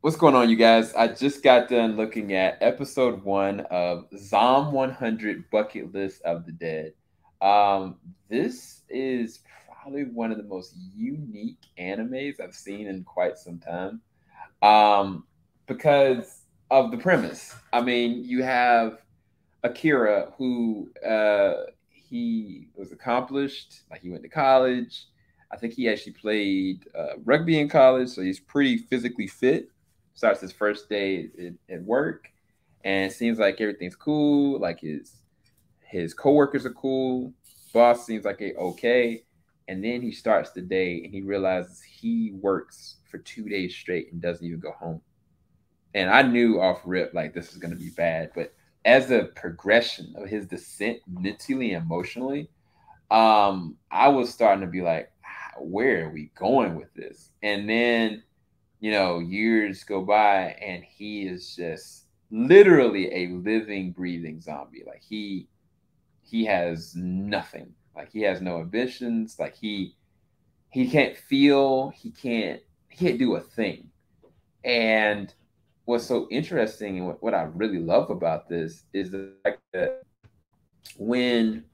What's going on, you guys? I just got done looking at episode one of Zom 100 Bucket List of the Dead. This is probably one of the most unique animes I've seen in quite some time because of the premise. I mean, you have Akira, who he was accomplished, like he went to college. I think he actually played rugby in college, so he's pretty physically fit. Starts his first day at work, and it seems like everything's cool. Like his coworkers are cool. Boss seems like okay, and then he starts the day and he realizes he works for 2 days straight and doesn't even go home. And I knew off rip like this was going to be bad, but as a progression of his descent mentally and emotionally, I was starting to be like, where are we going with this? And then, years go by and he is just literally a living, breathing zombie. Like he has nothing. Like he has no ambitions. Like he can't feel. He can't do a thing. And what's so interesting and what I really love about this is the fact that when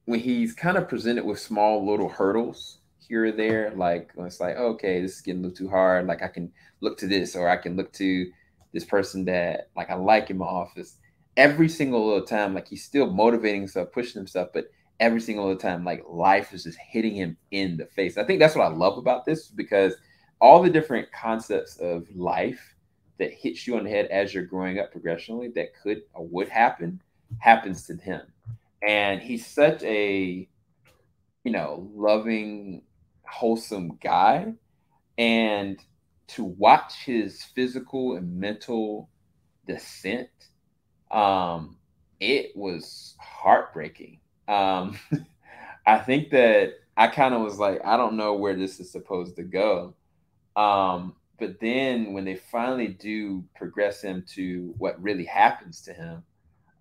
when he's kind of presented with small little hurdles here or there, like when it's like, okay, this is getting a little too hard. Like I can look to this, or I can look to this person that like I like in my office. Every single little time, like he's still motivating himself, pushing himself, but every single little time, like life is just hitting him in the face. I think that's what I love about this because all the different concepts of life that hits you on the head as you're growing up progressionally that could or would happens to him. And he's such a loving, wholesome guy. And to watch his physical and mental descent, it was heartbreaking. I think that I kind of was like, I don't know where this is supposed to go. But then when they finally do progress him to what really happens to him,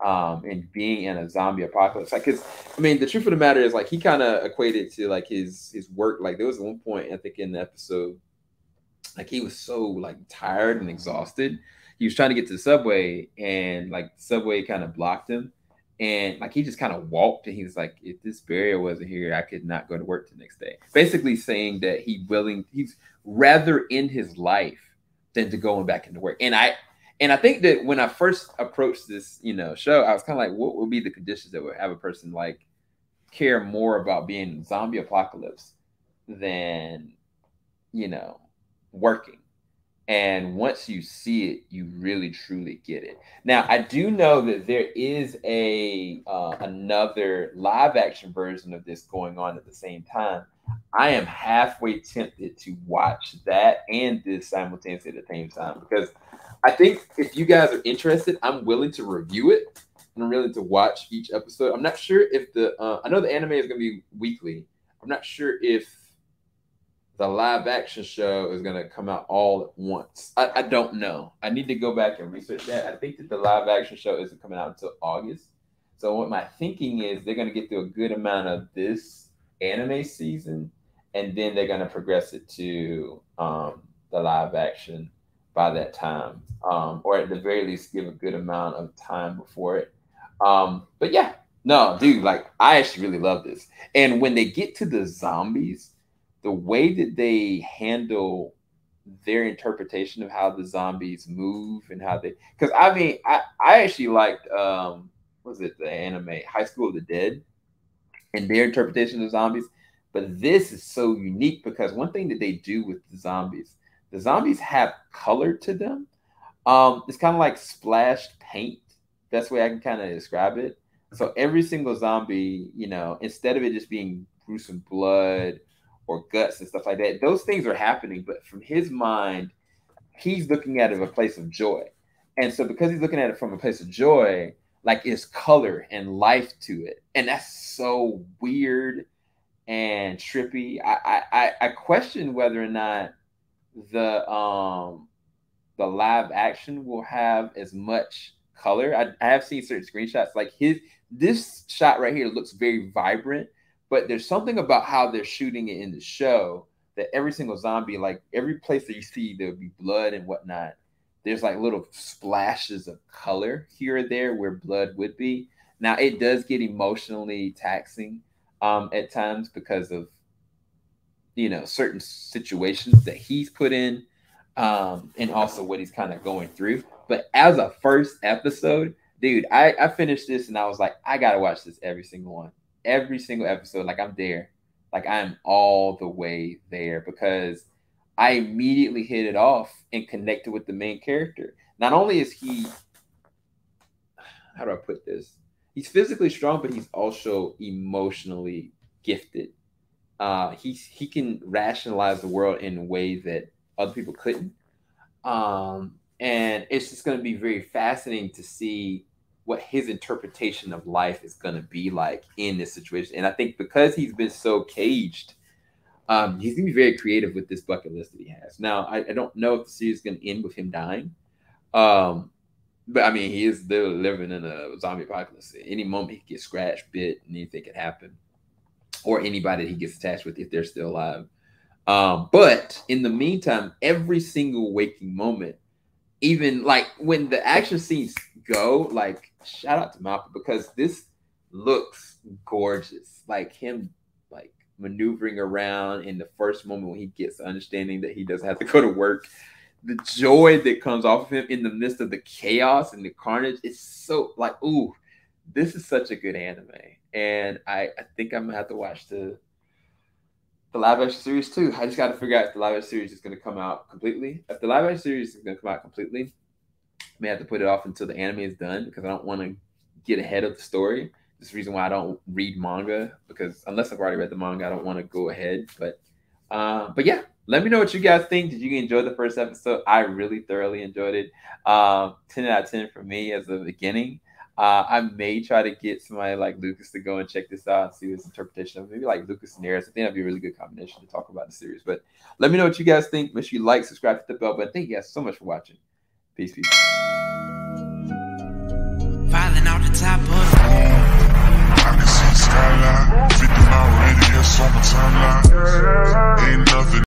and being in a zombie apocalypse. Like, cause I mean, the truth of the matter is, like, he kind of equated to like his work. Like, there was one point I think in the episode, like he was so like tired and exhausted. He was trying to get to the subway, and like the subway kind of blocked him, and like he just kind of walked. And he was like, "If this barrier wasn't here, I could not go to work the next day." Basically, saying that he's rather in his life than to going back into work. And I think that when I first approached this, show, I was kind of like, what would be the conditions that would have a person like care more about being in zombie apocalypse than, you know, working? And once you see it, you really truly get it. Now, I do know that there is a another live action version of this going on at the same time. I am halfway tempted to watch that and this simultaneously at the same time because I think if you guys are interested, I'm willing to review it and I'm willing to watch each episode. I'm not sure if I know the anime is going to be weekly. I'm not sure if the live action show is going to come out all at once. I don't know. I need to go back and research that. I think that the live action show isn't coming out until August. So what my thinking is they're going to get through a good amount of this anime season, and then they're going to progress it to the live action by that time, or at the very least give a good amount of time before it. But yeah, no, dude, like I actually really love this. And when they get to the zombies, the way that they handle their interpretation of how the zombies move and how they, because I mean, I actually liked what was it, the anime High School of the Dead and their interpretation of zombies. But this is so unique because one thing that they do with the zombies have color to them. It's kind of like splashed paint. That's the way I can kind of describe it. So every single zombie, instead of it just being gruesome blood or guts and stuff like that, those things are happening. But from his mind, he's looking at it from a place of joy. And so because he's looking at it from a place of joy, like it's color and life to it. And that's so weird and trippy. I question whether or not the um the live action will have as much color. I have seen certain screenshots like this shot right here looks very vibrant, but there's something about how they're shooting it in the show that every single zombie, like every place that you see there would be blood and whatnot, there's like little splashes of color here or there where blood would be. Now it does get emotionally taxing at times because of certain situations that he's put in, and also what he's kind of going through. But as a first episode, dude, I finished this and I was like, I gotta watch this every single one, every single episode. Like I'm there, like I'm all the way there because I immediately hit it off and connected with the main character. Not only is he, how do I put this? He's physically strong, but he's also emotionally gifted. He can rationalize the world in a way that other people couldn't. And it's just going to be very fascinating to see what his interpretation of life is going to be like in this situation. And I think because he's been so caged, he's going to be very creative with this bucket list that he has. Now, I don't know if the series is going to end with him dying. But I mean, he is still living in a zombie apocalypse. At any moment, he could get scratched, bit, and anything could happen. Or anybody that he gets attached with if they're still alive. But in the meantime, every single waking moment, even like when the action scenes go, like shout out to Malcolm because this looks gorgeous. Like him like maneuvering around in the first moment when he gets understanding that he doesn't have to go to work. The joy that comes off of him in the midst of the chaos and the carnage, it's so like, ooh, this is such a good anime. And I think I'm gonna have to watch the live action series too. I just got to figure out if the live action series is going to come out completely. If the live action series is going to come out completely, I may have to put it off until the anime is done because I don't want to get ahead of the story. This is the reason why I don't read manga because unless I've already read the manga, I don't want to go ahead. But yeah, let me know what you guys think. Did you enjoy the first episode? I really thoroughly enjoyed it. 10 out of 10 for me as the beginning. I may try to get somebody like Lucas to go and check this out and see his interpretation of it. Maybe like Lucas and Eris. I think that'd be a really good combination to talk about the series. But let me know what you guys think. Make sure you like, subscribe, hit the bell button. Thank you guys so much for watching. Peace, peace.